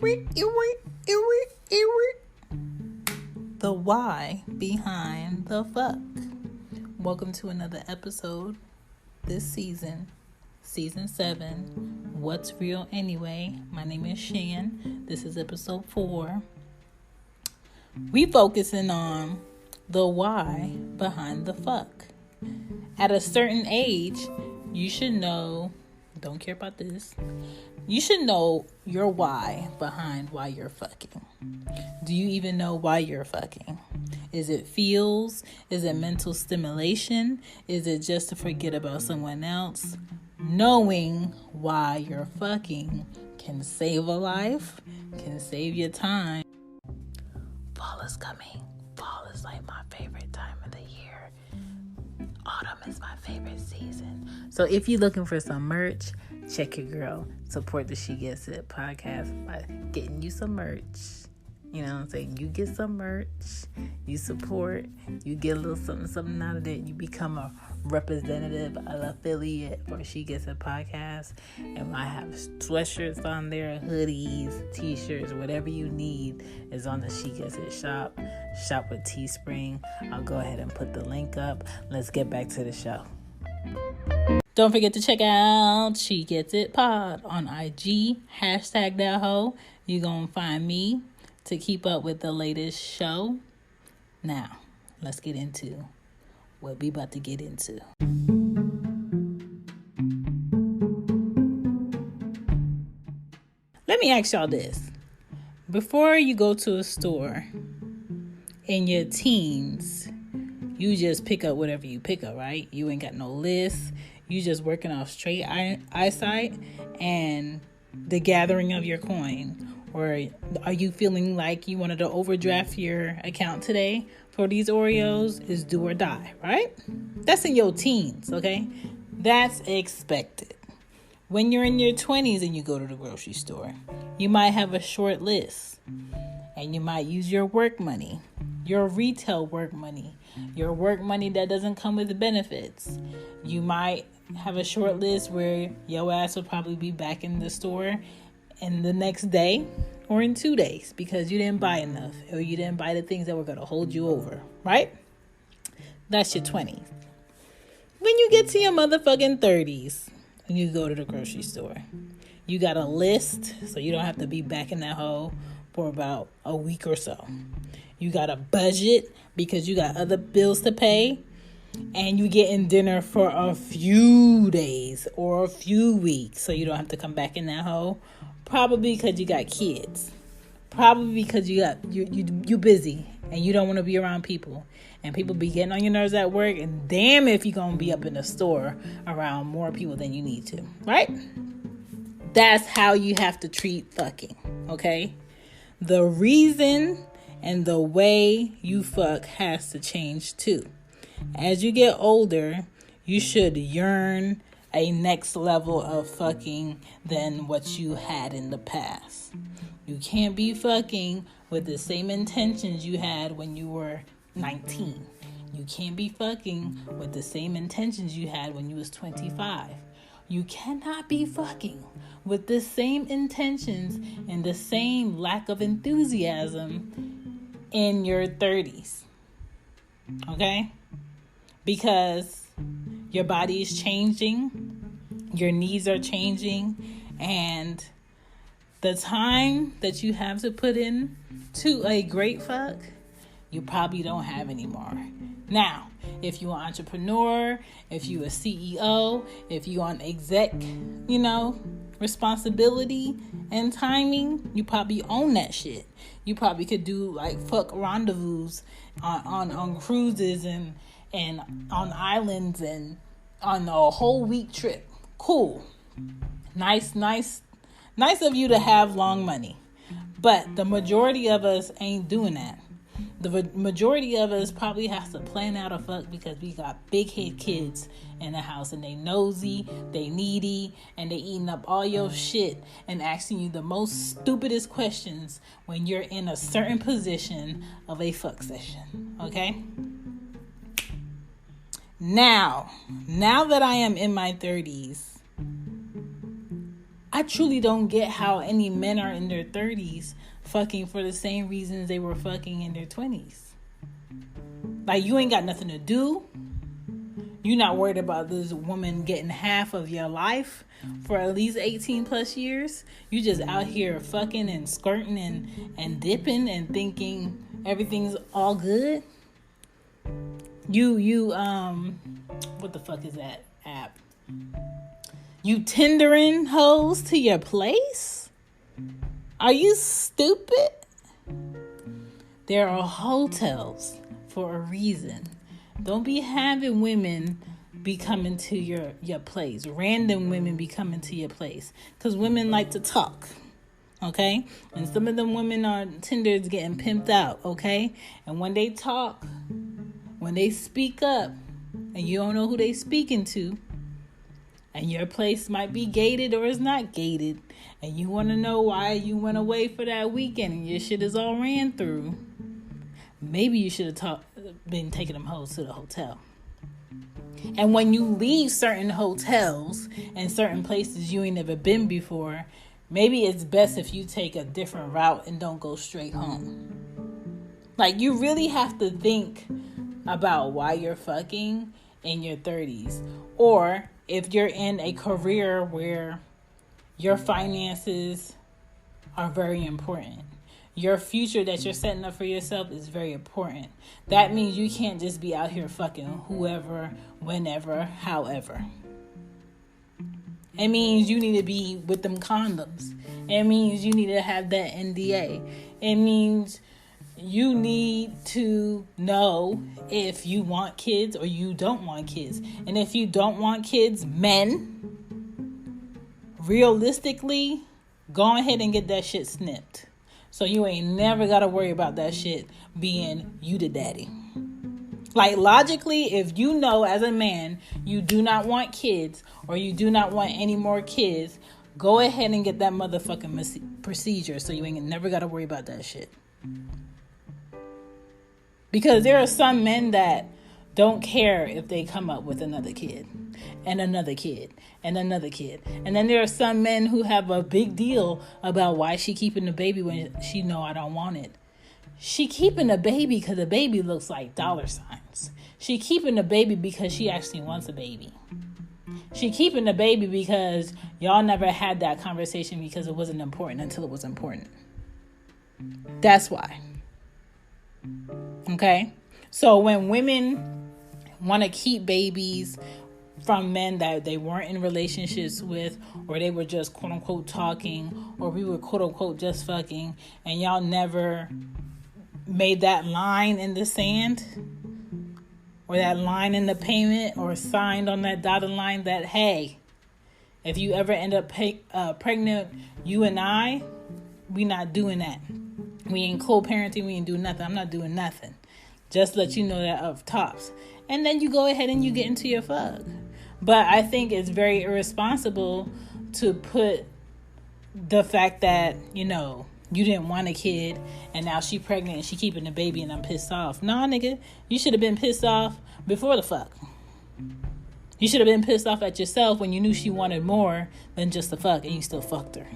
The why behind the fuck. Welcome to another episode this season 7. What's real anyway? My name is Shan. This is episode 4. We focusing on the why behind the fuck. At a certain age, you should know, don't care about this, you should know your why behind why you're fucking. Do you even know why you're fucking? Is it feels? Is it mental stimulation? Is it just to forget about someone else? Knowing why you're fucking can save a life, can save your time. Fall is coming. Fall is like my favorite time of the year. Autumn is my favorite season. So if you're looking for some merch, check your girl. Support the She Gets It podcast by getting you some merch. You know what I'm saying? You get some merch, you support, you get a little something out of it. You become a representative, an affiliate for She Gets It podcast. And I have sweatshirts on there, hoodies, t-shirts, whatever you need is on the She Gets It shop. Shop with Teespring. I'll go ahead and put the link up. Let's get back to the show. Don't forget to check out She Gets It Pod on IG, hashtag that hoe. You gonna find me to keep up with the latest show. Now, let's get into what we about to get into. Let me ask y'all this. Before you go to a store in your teens, you just pick up whatever you pick up, right? You ain't got no list. You just working off straight eyesight and the gathering of your coin. Or are you feeling like you wanted to overdraft your account today for these Oreos? Is do or die, right? That's in your teens, okay? That's expected. When you're in your 20s and you go to the grocery store, you might have a short list. And you might use your work money, your retail work money, your work money that doesn't come with benefits. You might have a short list where your ass will probably be back in the store in the next day or in 2 days because you didn't buy enough or you didn't buy the things that were going to hold you over, right? That's your 20s. When you get to your motherfucking 30s and you go to the grocery store, you got a list so you don't have to be back in that hole for about a week or so. You got a budget because you got other bills to pay. And you getting dinner for a few days or a few weeks so you don't have to come back in that hole. Probably because you got kids. Probably because you busy and you don't want to be around people. And people be getting on your nerves at work. And damn if you're going to be up in the store around more people than you need to. Right? That's how you have to treat fucking. Okay? The reason and the way you fuck has to change too. As you get older, you should yearn a next level of fucking than what you had in the past. You can't be fucking with the same intentions you had when you were 19. You can't be fucking with the same intentions you had when you was 25. You cannot be fucking with the same intentions and the same lack of enthusiasm in your 30s. Okay? Because your body is changing, your needs are changing, and the time that you have to put in to a great fuck, you probably don't have anymore. Now, if you're an entrepreneur, if you're a CEO, if you're on exec, responsibility and timing, you probably own that shit. You probably could do like fuck rendezvous on cruises and on islands and on a whole week trip. Cool. Nice of you to have long money. But the majority of us ain't doing that. The majority of us probably has to plan out a fuck because we got big head kids in the house and they nosy, they needy, and they eating up all your shit and asking you the most stupidest questions when you're in a certain position of a fuck session. Okay? Now that I am in my 30s, I I truly don't get how any men are in their 30s fucking for the same reasons they were fucking in their 20s. Like, you ain't got nothing to do. You're not worried about this woman getting half of your life for at least 18 plus years. You just out here fucking and skirting and dipping and thinking everything's all good. You what the fuck is that app? You tendering hoes to your place? Are you stupid? There are hotels for a reason. Don't be having women be coming to your place. Random women be coming to your place. Because women like to talk. Okay? And some of them women on Tinder is getting pimped out. Okay? And when they talk, when they speak up, and you don't know who they speaking to, and your place might be gated or is not gated, and you want to know why you went away for that weekend and your shit is all ran through, maybe you should have been taking them hoes to the hotel. And when you leave certain hotels and certain places you ain't never been before, maybe it's best if you take a different route and don't go straight home. Like, you really have to think about why you're fucking in your 30s. Or if you're in a career where your finances are very important. Your future that you're setting up for yourself is very important. That means you can't just be out here fucking whoever, whenever, however. It means you need to be with them condoms. It means you need to have that NDA. It means you need to know if you want kids or you don't want kids. And if you don't want kids, men, realistically, go ahead and get that shit snipped. So you ain't never got to worry about that shit being you the daddy. Like, logically, if you know as a man you do not want kids or you do not want any more kids, go ahead and get that motherfucking procedure so you ain't never got to worry about that shit. Because there are some men that don't care if they come up with another kid and another kid and another kid. And then there are some men who have a big deal about why she keeping the baby when she know I don't want it. She keeping the baby because the baby looks like dollar signs. She keeping the baby because she actually wants a baby. She keeping the baby because y'all never had that conversation because it wasn't important until it was important. That's why. Okay? So when women want to keep babies from men that they weren't in relationships with, or they were just quote unquote talking, or we were quote unquote just fucking, and y'all never made that line in the sand or that line in the payment or signed on that dotted line that, hey, if you ever end up pregnant, you and I, we not doing that. We ain't co-parenting, we ain't doing nothing. I'm not doing nothing. Just let you know that up tops. And then you go ahead and you get into your fuck. But I think it's very irresponsible to put the fact that, you know, you didn't want a kid and now she pregnant and she keeping the baby and I'm pissed off. Nah, nigga, you should have been pissed off before the fuck. You should have been pissed off at yourself when you knew she wanted more than just the fuck and you still fucked her.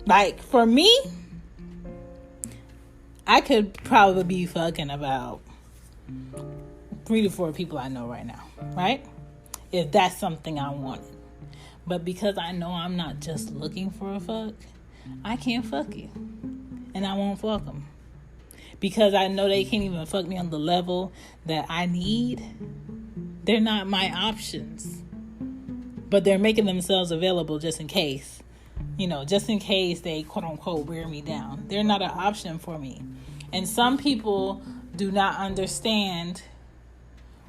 Like, for me, I could probably be fucking about 3 to 4 people I know right now, right? If that's something I wanted. But because I know I'm not just looking for a fuck, I can't fuck you. And I won't fuck them. Because I know they can't even fuck me on the level that I need. They're not my options. But they're making themselves available just in case. You know, just in case they quote unquote wear me down. They're not an option for me. And some people do not understand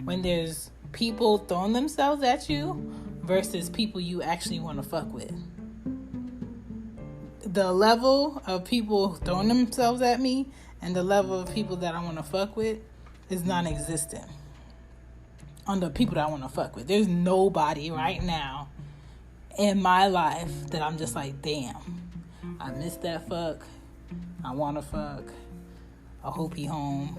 when there's people throwing themselves at you versus people you actually want to fuck with. The level of people throwing themselves at me and the level of people that I want to fuck with is non-existent. On the people that I want to fuck with. There's nobody right now in my life that I'm just like, damn, I missed that fuck. I want to fuck. I hope he home.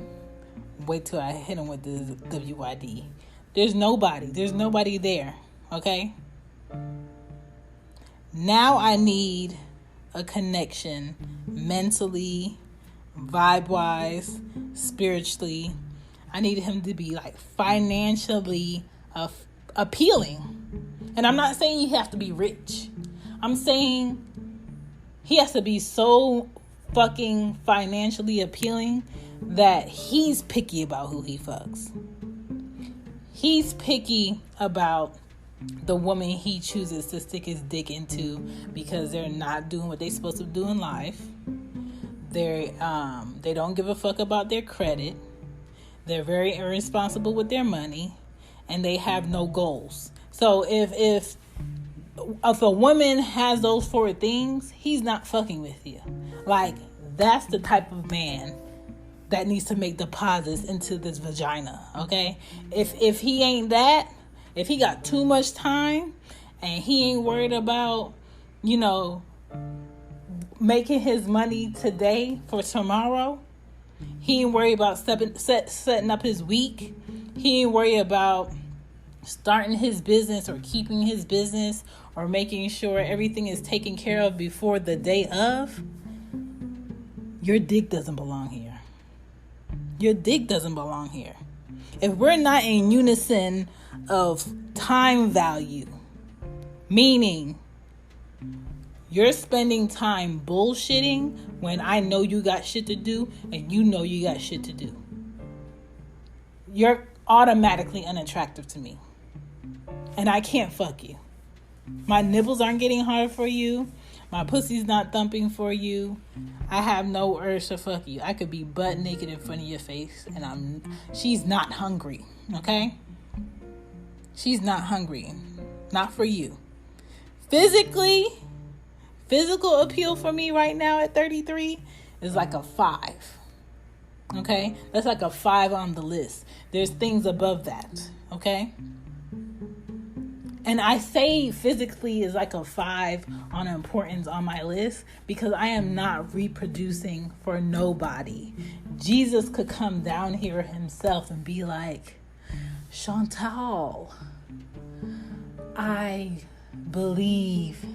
Wait till I hit him with this WYD. There's nobody there. Okay? Now I need a connection mentally, vibe-wise, spiritually. I need him to be like financially appealing. And I'm not saying you have to be rich. I'm saying he has to be so fucking financially appealing that he's picky about who he fucks. He's picky about the woman he chooses to stick his dick into because they're not doing what they're supposed to do in life. They don't give a fuck about their credit. They're very irresponsible with their money, and they have no goals. So if a woman has those 4 things, he's not fucking with you. Like, that's the type of man that needs to make deposits into this vagina, okay? If he ain't that, if he got too much time and he ain't worried about, making his money today for tomorrow, he ain't worried about setting up his week, he ain't worried about starting his business or keeping his business or making sure everything is taken care of before the day of, your dick doesn't belong here. Your dick doesn't belong here. If we're not in unison of time value, meaning you're spending time bullshitting when I know you got shit to do and you know you got shit to do, you're automatically unattractive to me. And I can't fuck you. My nipples aren't getting hard for you. My pussy's not thumping for you. I have no urge to fuck you. I could be butt naked in front of your face and she's not hungry, okay? She's not hungry. Not for you. Physical appeal for me right now at 33 is like a 5. Okay? That's like a 5 on the list. There's things above that, okay? And I say physically is like a 5 on importance on my list because I am not reproducing for nobody. Jesus could come down here himself and be like, Chantal, I believe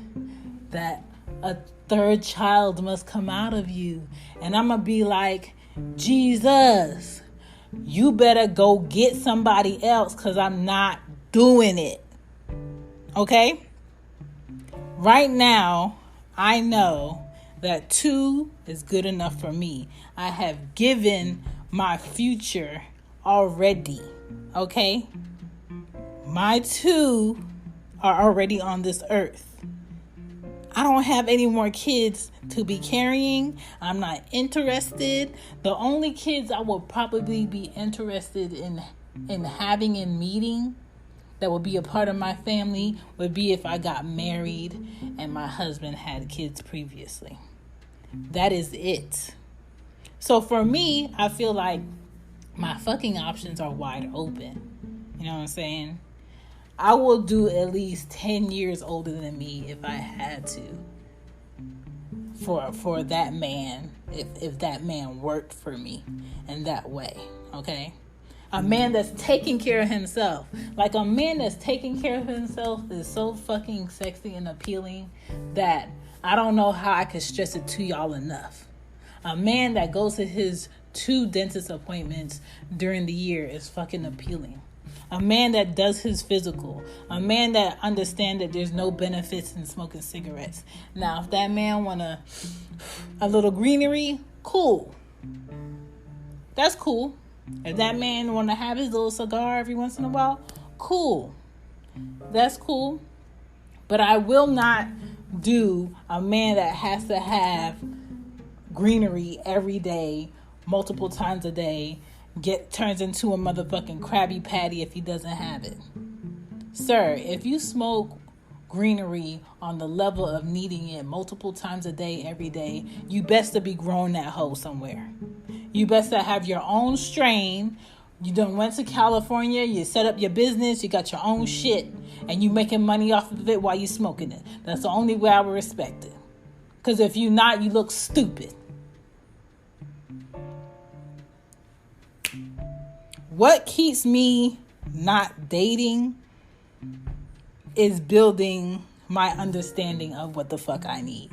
that a 3rd child must come out of you. And I'm going to be like, Jesus, you better go get somebody else because I'm not doing it. Okay? Right now, I know that 2 is good enough for me. I have given my future already. Okay? My 2 are already on this earth. I don't have any more kids to be carrying. I'm not interested. The only kids I will probably be interested in having and meeting that would be a part of my family would be if I got married and my husband had kids previously. That is it. So for me, I feel like my fucking options are wide open. You know what I'm saying? I will do at least 10 years older than me if I had to for that man, if that man worked for me in that way, okay? A man that's taking care of himself. Like, a man that's taking care of himself is so fucking sexy and appealing that I don't know how I could stress it to y'all enough. A man that goes to his 2 dentist appointments during the year is fucking appealing. A man that does his physical. A man that understands that there's no benefits in smoking cigarettes. Now, if that man want a little greenery, cool. That's cool. If that man want to have his little cigar every once in a while, cool. That's cool. But I will not do a man that has to have greenery every day, multiple times a day, turns into a motherfucking Krabby Patty if he doesn't have it. Sir, if you smoke greenery on the level of needing it multiple times a day, every day, you best to be growing that hoe somewhere. You best to have your own strain. You done went to California, you set up your business, you got your own shit, and you making money off of it while you smoking it. That's the only way I would respect it. Because if you not, you look stupid. What keeps me not dating is building my understanding of what the fuck I need.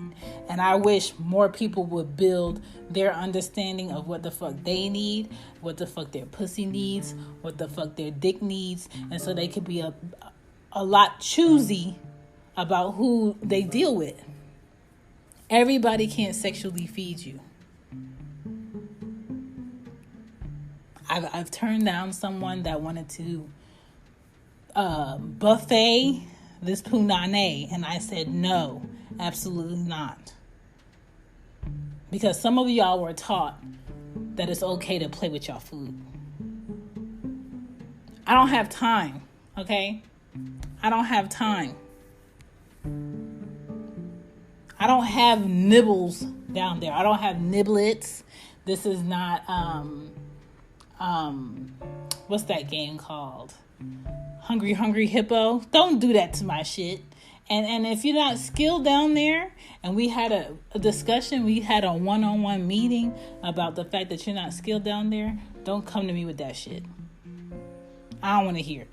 And I wish more people would build their understanding of what the fuck they need, what the fuck their pussy needs, what the fuck their dick needs, and so they could be a lot choosy about who they deal with. Everybody can't sexually feed you. I've turned down someone that wanted to buffet this punane, and I said no, absolutely not. Because some of y'all were taught that it's okay to play with y'all food. I don't have time, okay? I don't have time. I don't have nibbles down there. I don't have niblets. This is not, what's that game called? Hungry Hippo. Don't do that to my shit. And if you're not skilled down there, and we had a discussion, we had a one-on-one meeting about the fact that you're not skilled down there, don't come to me with that shit. I don't want to hear it.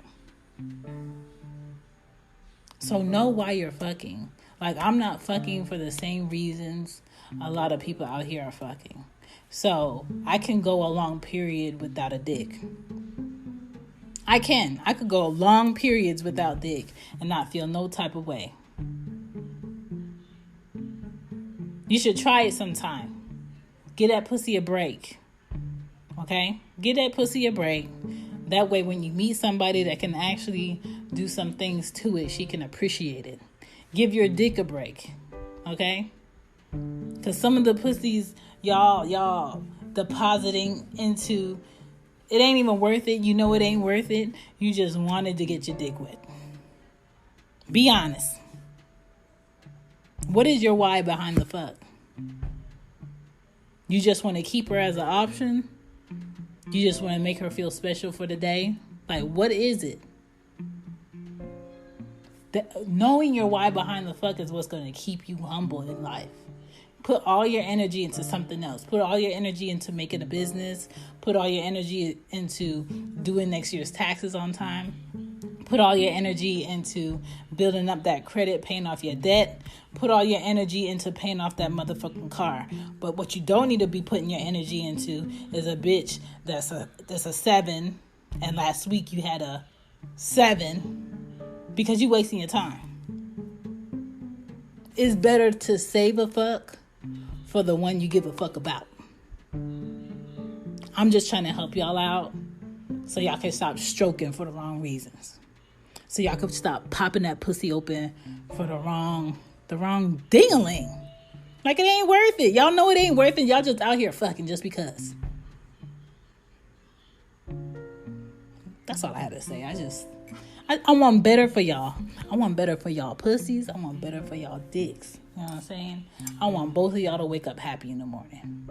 So know why you're fucking. Like, I'm not fucking for the same reasons a lot of people out here are fucking. So I can go a long period without a dick. I could go long periods without dick and not feel no type of way. You should try it sometime. Get that pussy a break. Okay? Get that pussy a break. That way when you meet somebody that can actually do some things to it, she can appreciate it. Give your dick a break. Okay? Because some of the pussies y'all depositing into, it ain't even worth it. You know it ain't worth it. You just wanted to get your dick wet. Be honest. What is your why behind the fuck? You just want to keep her as an option? You just want to make her feel special for the day? Like, what is it? Knowing your why behind the fuck is what's going to keep you humble in life. Put all your energy into something else. Put all your energy into making a business. Put all your energy into doing next year's taxes on time. Put all your energy into building up that credit, paying off your debt. Put all your energy into paying off that motherfucking car. But what you don't need to be putting your energy into is a bitch that's a 7, and last week you had a 7, because you wasting your time. It's better to save a fuck for the one you give a fuck about. I'm just trying to help y'all out so y'all can stop stroking for the wrong reasons. So y'all can stop popping that pussy open for the wrong ding-a-ling. Like, it ain't worth it. Y'all know it ain't worth it. Y'all just out here fucking just because. That's all I had to say. I want better for y'all. I want better for y'all pussies. I want better for y'all dicks. You know what I'm saying? I want both of y'all to wake up happy in the morning.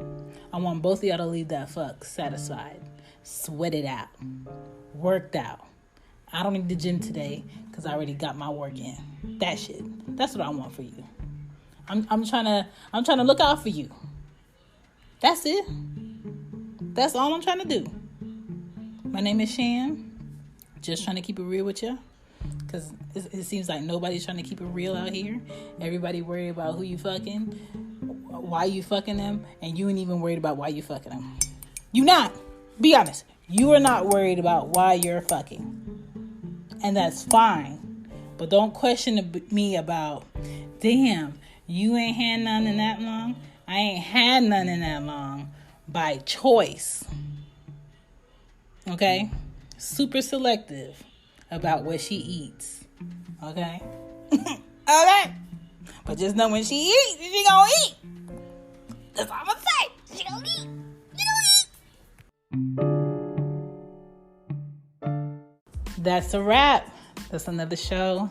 I want both of y'all to leave that fuck satisfied, sweated out, worked out. I don't need the gym today because I already got my work in. That shit. That's what I want for you. I'm trying to look out for you. That's it. That's all I'm trying to do. My name is Shan. Just trying to keep it real with you. Because it seems like nobody's trying to keep it real out here. Everybody worried about who you fucking, why you fucking them, and you ain't even worried about why you fucking them. You not. Be honest. You are not worried about why you're fucking. And that's fine. But don't question me about, damn, you ain't had none in that long. I ain't had none in that long by choice. Okay? Super selective about what she eats. Okay? Okay? But just know when she eats, she gonna eat. That's all I'm gonna say. She gonna eat. That's a wrap. That's another show.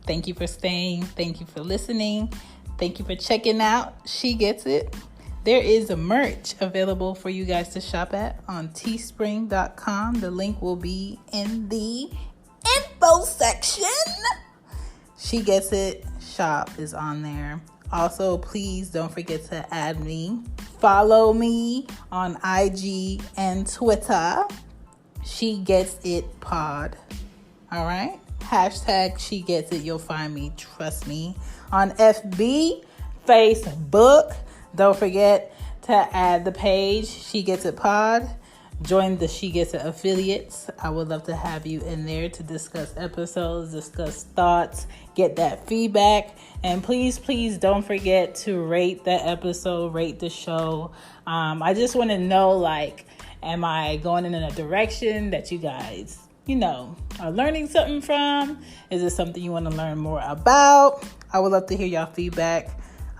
Thank you for staying. Thank you for listening. Thank you for checking out She Gets It. There is a merch available for you guys to shop at on teespring.com. The link will be in the info section. She Gets It shop is on there. Also, please don't forget to add me. Follow me on IG and Twitter. She Gets It Pod. All right? Hashtag She Gets It. You'll find me, trust me. On FB, Facebook. Don't forget to add the page, She Gets It Pod. Join the She Gets It affiliates. I would love to have you in there to discuss episodes, discuss thoughts, get that feedback. And please don't forget to rate the episode, rate the show. I just want to know, like, am I going in a direction that you guys, are learning something from? Is it something you want to learn more about? I would love to hear y'all feedback.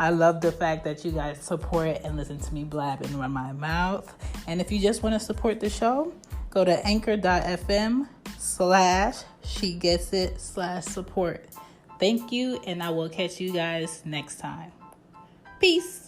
I love the fact that you guys support and listen to me blab and run my mouth. And if you just want to support the show, go to anchor.fm/SheGetsIt/support. Thank you, and I will catch you guys next time. Peace.